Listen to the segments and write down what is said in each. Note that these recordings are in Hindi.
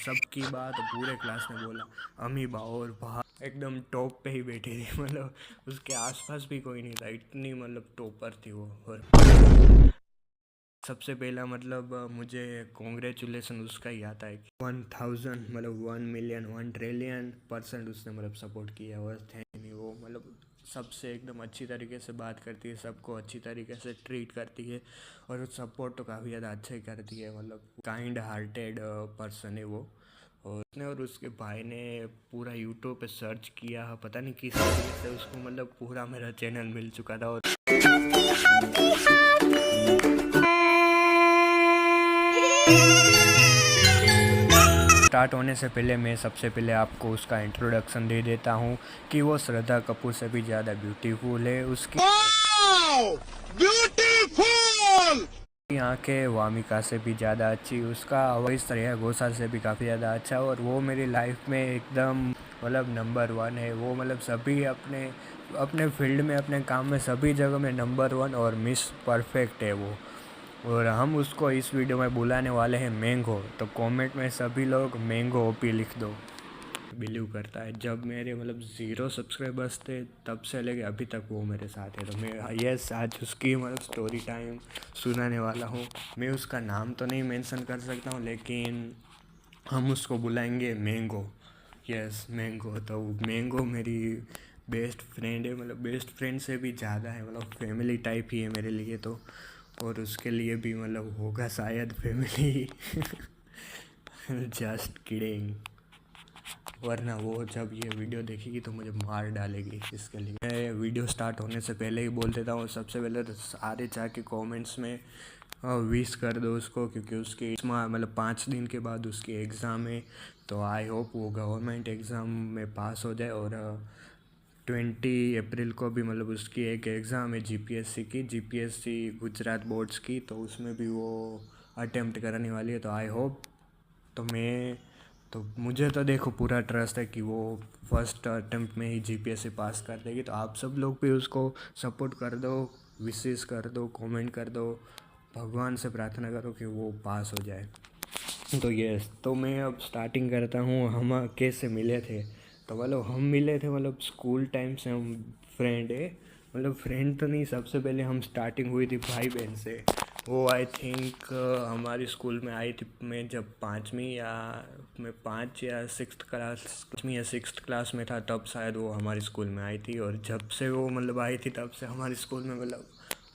सबकी बात पूरे क्लास ने बोला। अमीबा और बाहर एकदम टॉप पे ही बैठी थी, मतलब उसके आसपास भी कोई नहीं था, इतनी मतलब टॉपर थी वो। और सबसे पहला मतलब मुझे कॉन्ग्रेचुलेसन उसका ही आता है कि 1000 मतलब 1 मिलियन 1 ट्रिलियन% उसने मतलब सपोर्ट किया। और थे नहीं वो, मतलब सबसे एकदम अच्छी तरीके से बात करती है, सबको अच्छी तरीके से ट्रीट करती है, और सपोर्ट तो काफ़ी ज़्यादा अच्छा ही करती है, मतलब काइंड हार्टेड पर्सन है वो। और उसने और उसके भाई ने पूरा यूट्यूब पे सर्च किया, पता नहीं किस तरीके से उसको मतलब पूरा मेरा चैनल मिल चुका था। और स्टार्ट होने से पहले मैं सबसे पहले आपको उसका इंट्रोडक्शन दे देता हूँ कि वो श्रद्धा कपूर से भी ज़्यादा ब्यूटीफुल है। उसकी ब्यूटीफुल आंखें वामिका से भी ज़्यादा अच्छी, उसका वॉइस श्रेया घोषाल से भी काफ़ी ज़्यादा अच्छा। और वो मेरी लाइफ में एकदम मतलब नंबर 1 है वो, मतलब सभी अपने अपने फील्ड में अपने काम में सभी जगह में नंबर 1 और मिस परफेक्ट है वो। और हम उसको इस वीडियो में बुलाने वाले हैं मैंगो, तो कमेंट में सभी लोग मैंगो ओपी लिख दो। बिलीव करता है जब मेरे मतलब 0 सब्सक्राइबर्स थे तब से लेके अभी तक वो मेरे साथ है। तो मैं यस आज उसकी मतलब स्टोरी टाइम सुनाने वाला हूँ। मैं उसका नाम तो नहीं मेंशन कर सकता हूँ, लेकिन हम उसको बुलाएंगे मैंगो। Yes mango. तो मैंगो मेरी बेस्ट फ्रेंड है, मतलब बेस्ट फ्रेंड से भी ज़्यादा है, मतलब फैमिली टाइप ही है मेरे लिए तो। और उसके लिए भी मतलब होगा शायद फैमिली। जस्ट किडिंग, वरना वो जब ये वीडियो देखेगी तो मुझे मार डालेगी। इसके लिए मैं वीडियो स्टार्ट होने से पहले ही बोल देता हूँ, सबसे पहले तो सारे जाके कमेंट्स में विश कर दो उसको, क्योंकि उसकी मतलब 5 दिन के बाद उसकी एग्ज़ाम है। तो आई होप वो गवर्नमेंट एग्ज़ाम में पास हो जाए। और 20 अप्रैल को भी मतलब उसकी एक एग्ज़ाम है जीपीएससी की, जीपीएससी गुजरात बोर्ड्स की, तो उसमें भी वो अटेम्प्ट करने वाली है। तो आई होप, तो मुझे तो देखो पूरा ट्रस्ट है कि वो फर्स्ट अटेम्प्ट में ही जीपीएससी पास कर देगी। तो आप सब लोग भी उसको सपोर्ट कर दो, विशेष कर दो, कमेंट कर दो, भगवान से प्रार्थना करो कि वो पास हो जाए। तो यस, तो मैं अब स्टार्टिंग करता हूँ हम कैसे मिले थे। तो मतलब हम मिले थे मतलब स्कूल टाइम से हम फ्रेंड है, मतलब फ्रेंड तो नहीं, सबसे पहले हम स्टार्टिंग हुई थी भाई बहन से। वो आई थिंक हमारी स्कूल में आई थी, मैं जब 5वीं या 6th क्लास में था, तब शायद वो हमारी स्कूल में आई थी। और जब से वो मतलब आई थी तब से हमारी स्कूल में मतलब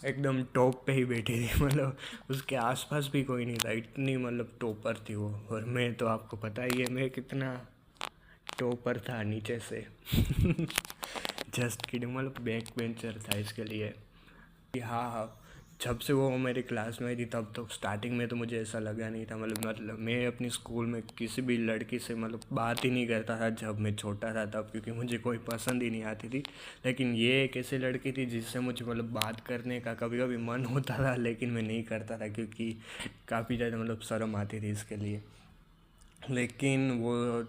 एकदम टॉप पे ही बैठी थी, मतलब उसके आसपास भी कोई नहीं था, इतनी मतलब टॉपर थी वो। और मैं तो आपको पता ही है मैं कितना टॉपर था नीचे से। जस्ट किडिंग, मतलब बैक बेंचर था इसके लिए। हाँ हाँ, जब से वो मेरी क्लास में आई थी तब तो स्टार्टिंग में तो मुझे ऐसा लगा नहीं था, मतलब मैं अपनी स्कूल में किसी भी लड़की से मतलब बात ही नहीं करता था जब मैं छोटा था तब, क्योंकि मुझे कोई पसंद ही नहीं आती थी। लेकिन ये एक ऐसी लड़की थी जिससे मुझे मतलब बात करने का कभी कभी मन होता था, लेकिन मैं नहीं करता था क्योंकि काफ़ी ज़्यादा मतलब शर्म आती थी इसके लिए। लेकिन वो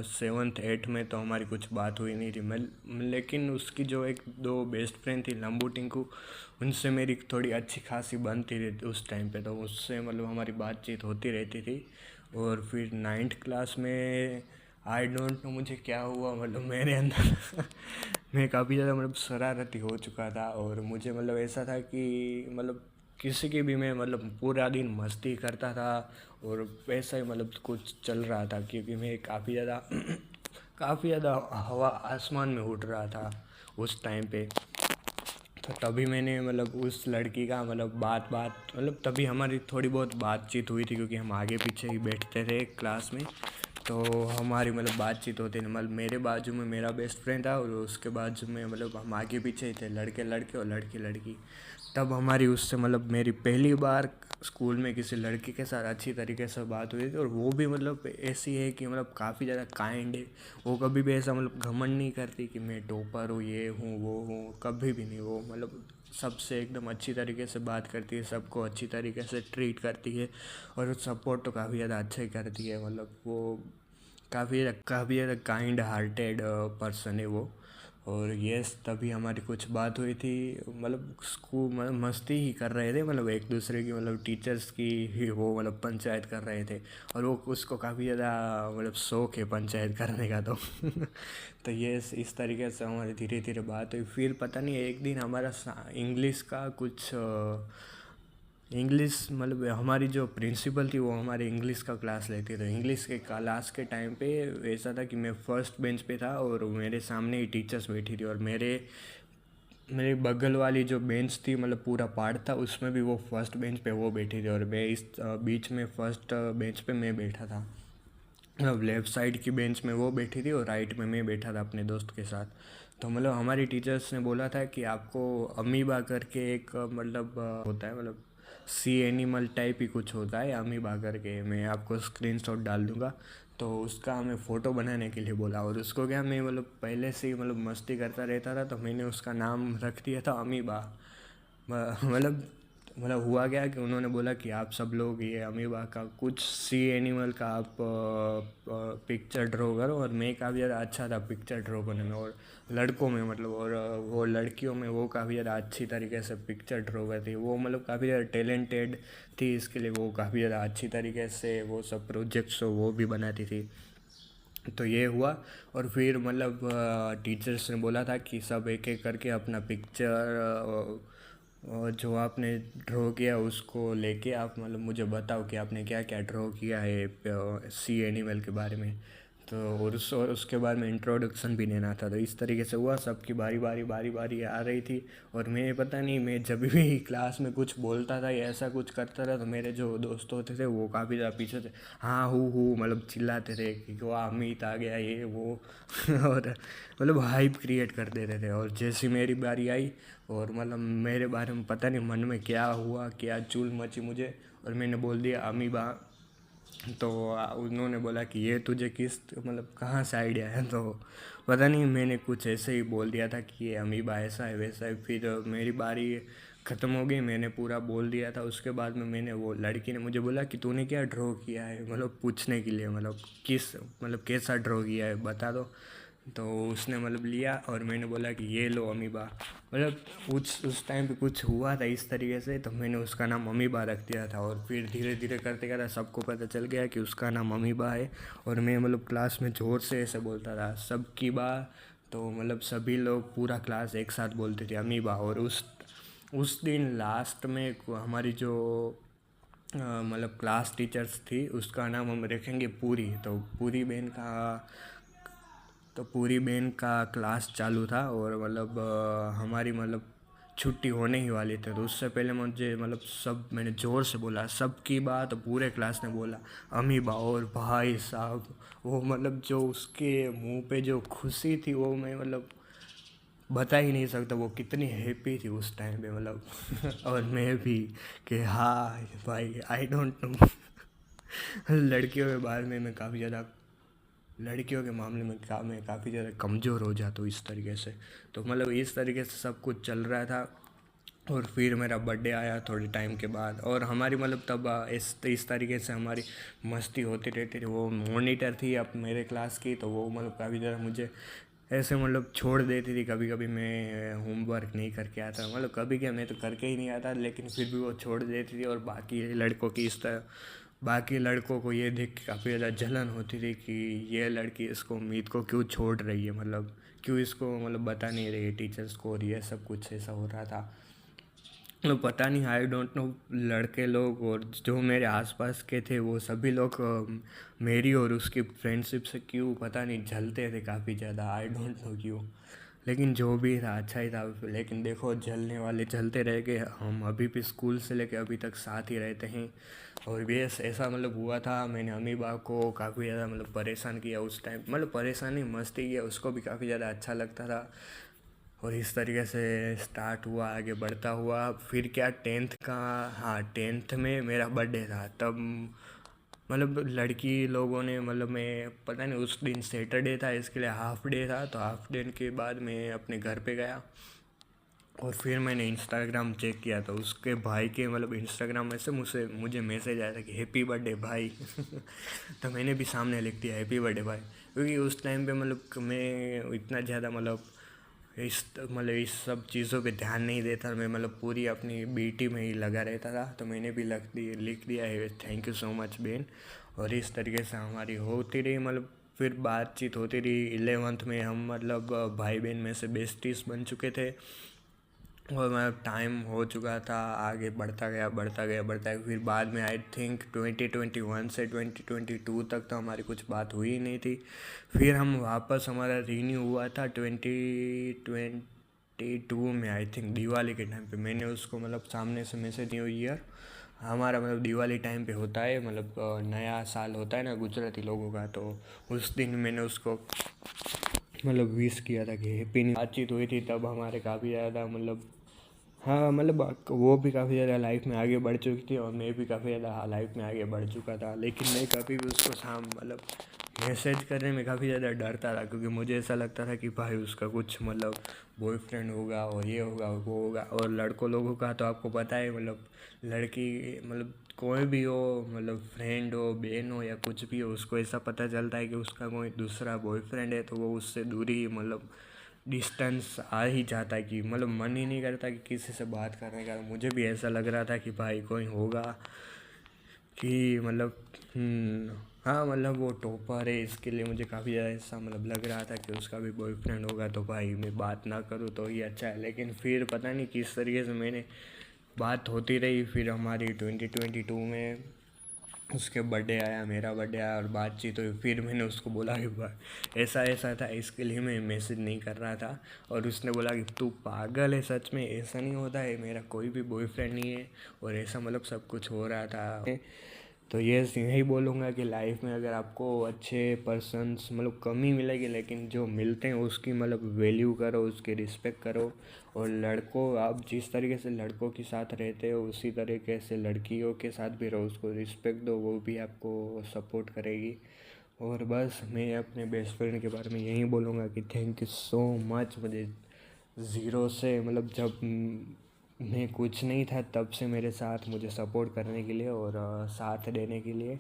7th 8th में तो हमारी कुछ बात हुई नहीं थी। मैं लेकिन उसकी जो एक दो बेस्ट फ्रेंड थी लंबू टिंकू, उनसे मेरी थोड़ी अच्छी खासी बनती रहती उस टाइम पे, तो उससे मतलब हमारी बातचीत होती रहती थी। और फिर 9th क्लास में आई डोंट नो मुझे क्या हुआ, मतलब मेरे अंदर मैं काफ़ी ज़्यादा मतलब शरारती हो चुका था। और मुझे मतलब ऐसा था कि मतलब किसी की भी मैं मतलब पूरा दिन मस्ती करता था, और वैसा ही मतलब कुछ चल रहा था, क्योंकि मैं काफ़ी ज़्यादा काफ़ी ज़्यादा हवा आसमान में उड़ रहा था उस टाइम पे। तो तभी मैंने मतलब उस लड़की का मतलब बात मतलब तभी हमारी थोड़ी बहुत बातचीत हुई थी, क्योंकि हम आगे पीछे ही बैठते थे क्लास में। तो हमारी मतलब बातचीत होती थी, मतलब मेरे बाजू में मेरा बेस्ट फ्रेंड था और उसके बाजू में मतलब हम आगे पीछे ही थे, लड़के लड़के और लड़की लड़की। तब हमारी उससे मतलब मेरी पहली बार स्कूल में किसी लड़की के साथ अच्छी तरीके से बात हुई थी। और वो भी मतलब ऐसी है कि मतलब काफ़ी ज़्यादा काइंड है। वो कभी भी ऐसा मतलब घमंड नहीं करती कि मैं टॉपर हूँ, ये हूँ वो हूँ, कभी भी नहीं। वो मतलब सबसे एकदम अच्छी तरीके से बात करती है, सबको अच्छी तरीके से ट्रीट करती है, और सपोर्ट तो काफ़ी ज़्यादा अच्छा ही करती है। मतलब वो काफ़ी ज़्यादा काइंड हार्टेड पर्सन है वो। और यस तभी हमारी कुछ बात हुई थी। मतलब स्कूल मस्ती ही कर रहे थे, मतलब एक दूसरे की मतलब टीचर्स की ही वो मतलब पंचायत कर रहे थे। और वो उसको काफ़ी ज़्यादा मतलब शौक है पंचायत करने का तो तो ये इस तरीके से हमारी धीरे धीरे बात हुई। फिर पता नहीं एक दिन हमारा इंग्लिश का कुछ इंग्लिश मतलब हमारी जो प्रिंसिपल थी वो हमारे इंग्लिश का क्लास लेती। तो इंग्लिश के क्लास के टाइम पे ऐसा था कि मैं फ़र्स्ट बेंच पे था और मेरे सामने ही टीचर्स बैठी थी, और मेरे मेरे बगल वाली जो बेंच थी मतलब पूरा पार्ट था उसमें भी वो फर्स्ट बेंच पे वो बैठी थी, और मैं इस बीच में फर्स्ट बेंच पे मैं बैठा था। मतलब लेफ़्ट साइड की बेंच में वो बैठी थी और राइट में मैं बैठा था अपने दोस्त के साथ। तो मतलब हमारी टीचर्स ने बोला था कि आपको अमीबा करके एक मतलब होता है, मतलब सी एनिमल टाइप ही कुछ होता है अमीबा करके, मैं आपको स्क्रीनशॉट डाल दूँगा। तो उसका हमें फ़ोटो बनाने के लिए बोला, और उसको क्या मैं मतलब पहले से ही मतलब मस्ती करता रहता था, तो मैंने उसका नाम रख दिया था अमीबा। मतलब हुआ क्या कि उन्होंने बोला कि आप सब लोग ये अमीबा का कुछ सी एनिमल का आप पिक्चर ड्रॉ करो, और मैं काफ़ी ज़्यादा अच्छा था पिक्चर ड्रॉ करने में, और लड़कों में मतलब, और वो लड़कियों में वो काफ़ी ज़्यादा अच्छी तरीके से पिक्चर ड्रॉ करती, वो मतलब काफ़ी ज़्यादा टैलेंटेड थी इसके लिए, वो काफ़ी ज़्यादा अच्छी तरीके से वो सब प्रोजेक्ट्स वो भी बनाती थी। तो ये हुआ, और फिर मतलब टीचर्स ने बोला था कि सब एक एक करके अपना पिक्चर जो आपने ड्रॉ किया उसको लेके आप मतलब मुझे बताओ कि आपने क्या क्या ड्रॉ किया है सी एनिमल के बारे में। तो और उसके बाद में इंट्रोडक्शन भी देना था। तो इस तरीके से हुआ, सबकी बारी बारी आ रही थी, और मैं पता नहीं मैं जब भी क्लास में कुछ बोलता था या ऐसा कुछ करता था तो मेरे जो दोस्त होते थे वो काफ़ी ज़्यादा पीछे से हाँ हूँ मतलब चिल्लाते थे कि वाह अमित आ गया ये वो और मतलब हाइप क्रिएट कर देते थे। और जैसी मेरी बारी आई और मतलब मेरे बारे में पता नहीं मन में क्या हुआ, क्या चूल मची मुझे, और मैंने बोल दिया अमीबा। तो उन्होंने बोला कि ये तुझे किस मतलब कहाँ से आइडिया है, तो पता नहीं मैंने कुछ ऐसे ही बोल दिया था कि ये अमीबा ऐसा है वैसा है। फिर मेरी बारी ख़त्म हो गई, मैंने पूरा बोल दिया था। उसके बाद में मैंने वो लड़की ने मुझे बोला कि तूने क्या ड्रॉ किया है, मतलब पूछने के लिए, मतलब किस मतलब कैसा ड्रॉ किया है बता दो। तो उसने मतलब लिया और मैंने बोला कि ये लो अमीबा। मतलब उस टाइम पे कुछ हुआ था इस तरीके से, तो मैंने उसका नाम अमीबा रख दिया था। और फिर धीरे धीरे करते करते सबको पता चल गया कि उसका नाम अमीबा है। और मैं मतलब क्लास में ज़ोर से ऐसे बोलता था सबकी बा, तो मतलब सभी लोग पूरा क्लास एक साथ बोलते थे अमीबा। और उस दिन लास्ट में हमारी जो मतलब क्लास टीचर्स थी उसका नाम हम रखेंगे पूरी। तो पूरी बहन का क्लास चालू था, और मतलब हमारी मतलब छुट्टी होने ही वाली थी। तो उससे पहले मुझे मतलब मैंने ज़ोर से बोला सबकी बात, पूरे क्लास ने बोला अमीबा। और भाई साहब वो मतलब जो उसके मुंह पे जो खुशी थी वो मैं मतलब बता ही नहीं सकता वो कितनी हैप्पी थी उस टाइम पे मतलब और मैं भी कि हाँ भाई आई डोंट नो लड़कियों के बारे में मैं काफ़ी ज़्यादा लड़कियों के मामले में मैं काफ़ी ज़्यादा कमज़ोर हो जाता हूँ इस तरीके से। तो मतलब इस तरीके से सब कुछ चल रहा था। और फिर मेरा बर्थडे आया थोड़े टाइम के बाद, और हमारी मतलब तब इस तरीके से हमारी मस्ती होती रहती थी। वो मॉनिटर थी अब मेरे क्लास की, तो वो मतलब काफ़ी ज़्यादा मुझे ऐसे मतलब छोड़ देती थी। कभी कभी मैं होमवर्क नहीं करके आता, मतलब कभी क्या मैं तो करके ही नहीं आता, लेकिन फिर भी वो छोड़ देती थी। और बाकी लड़कों को ये देख के काफ़ी ज़्यादा जलन होती थी कि ये लड़की इसको उम्मीद को क्यों छोड़ रही है, मतलब क्यों इसको मतलब बता नहीं रही है टीचर्स को, और ये सब कुछ ऐसा हो रहा था। मतलब पता नहीं आई डोंट नो लड़के लोग और जो मेरे आसपास के थे वो सभी लोग मेरी और उसकी फ्रेंडशिप से क्यों पता नहीं जलते थे काफ़ी ज़्यादा, आई डोंट नो क्यों। लेकिन जो भी था अच्छा ही था। लेकिन देखो जलने वाले जलते रह गए, हम अभी भी स्कूल से लेके अभी तक साथ ही रहते हैं। और भी ऐसा मतलब हुआ था, मैंने अमीबा को काफ़ी ज़्यादा मतलब परेशान किया उस टाइम, मतलब परेशानी मस्ती किया, उसको भी काफ़ी ज़्यादा अच्छा लगता था। और इस तरीके से स्टार्ट हुआ, आगे बढ़ता हुआ। फिर क्या टेंथ का, हाँ टेंथ में मेरा बर्थडे था तब, मतलब लड़की लोगों ने मतलब मैं पता नहीं उस दिन सैटरडे था इसके लिए हाफ डे था, तो हाफ डे के बाद मैं अपने घर पे गया। और फिर मैंने इंस्टाग्राम चेक किया तो उसके भाई के मतलब इंस्टाग्राम में से मुझे मैसेज आया था कि हैप्पी बर्थडे भाई तो मैंने भी सामने लिख दिया हैप्पी बर्थडे भाई, क्योंकि उस टाइम पे मतलब मैं इतना ज़्यादा मतलब इस मतलब इस सब चीज़ों पे ध्यान नहीं देता, मैं मतलब पूरी अपनी बीटी में ही लगा रहता था। तो मैंने भी लिख दिया है thank you so much Ben. और इस तरीके से हमारी होती रही, मतलब फिर बातचीत होती रही। 11th में हम मतलब भाई बहन में से बेस्टीज बन चुके थे। और मतलब टाइम हो चुका था, आगे बढ़ता गया बढ़ता गया बढ़ता गया। फिर बाद में आई थिंक 2021 से 2022 तक तो हमारी कुछ बात हुई ही नहीं थी। फिर हम वापस हमारा रीन्यू हुआ था 2022 में, आई थिंक दिवाली के टाइम पे। मैंने उसको मतलब सामने से मैसेज, न्यू ईयर हमारा मतलब दिवाली टाइम पे होता है, मतलब नया साल होता है ना गुजराती लोगों का। तो उस दिन मैंने उसको मतलब विश किया था कि हैप्पी न्यू। बातचीत हुई थी तब हमारे काफ़ी ज़्यादा मतलब, हाँ मतलब वो भी काफ़ी ज़्यादा लाइफ में आगे बढ़ चुकी थी और मैं भी काफ़ी ज़्यादा लाइफ में आगे बढ़ चुका था। लेकिन मैं कभी भी उसको मतलब मैसेज करने में काफ़ी ज़्यादा डरता था, क्योंकि मुझे ऐसा लगता था कि भाई उसका कुछ मतलब बॉयफ्रेंड होगा और ये होगा वो होगा। और लड़कों लोगों का तो आपको पता है, मतलब लड़की मतलब कोई भी हो, मतलब फ्रेंड हो, बहन हो या कुछ भी हो, उसको ऐसा पता चलता है कि उसका कोई दूसरा बॉयफ्रेंड है तो वो उससे दूरी मतलब डिस्टेंस आ ही जाता है, कि मतलब मन ही नहीं करता कि किसी से बात करने का। मुझे भी ऐसा लग रहा था कि भाई कोई होगा कि मतलब हाँ मतलब वो टॉपर है, इसके लिए मुझे काफ़ी ज़्यादा ऐसा मतलब लग रहा था कि उसका भी बॉयफ्रेंड होगा तो भाई मैं बात ना करूँ तो ही अच्छा है। लेकिन फिर पता नहीं किस तरीके से मैंने बात होती रही। फिर हमारी 2022 में उसके बर्थडे आया, मेरा बर्थडे आया और बातचीत हुई। फिर मैंने उसको बोला कि ऐसा ऐसा था, इसके लिए मैं मैसेज नहीं कर रहा था। और उसने बोला कि तू पागल है, सच में ऐसा नहीं होता है, मेरा कोई भी बॉयफ्रेंड नहीं है। और ऐसा मतलब सब कुछ हो रहा था। तो ये यही बोलूँगा कि लाइफ में अगर आपको अच्छे पर्सन्स मतलब कम ही मिलेगी, लेकिन जो मिलते हैं उसकी मतलब वैल्यू करो, उसकी रिस्पेक्ट करो। और लड़कों, आप जिस तरीके से लड़कों के साथ रहते हो उसी तरीके से लड़कियों के साथ भी रहो, उसको रिस्पेक्ट दो, वो भी आपको सपोर्ट करेगी। और बस मैं अपने बेस्ट फ्रेंड के बारे में यही बोलूँगा कि थैंक यू सो मच। मुझे ज़ीरो से मतलब जब मैं कुछ नहीं था तब से मेरे साथ मुझे सपोर्ट करने के लिए और साथ देने के लिए।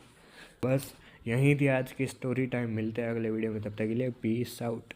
बस यही थी आज की स्टोरी टाइम। मिलते हैं अगले वीडियो में, तब तक के लिए पीस आउट।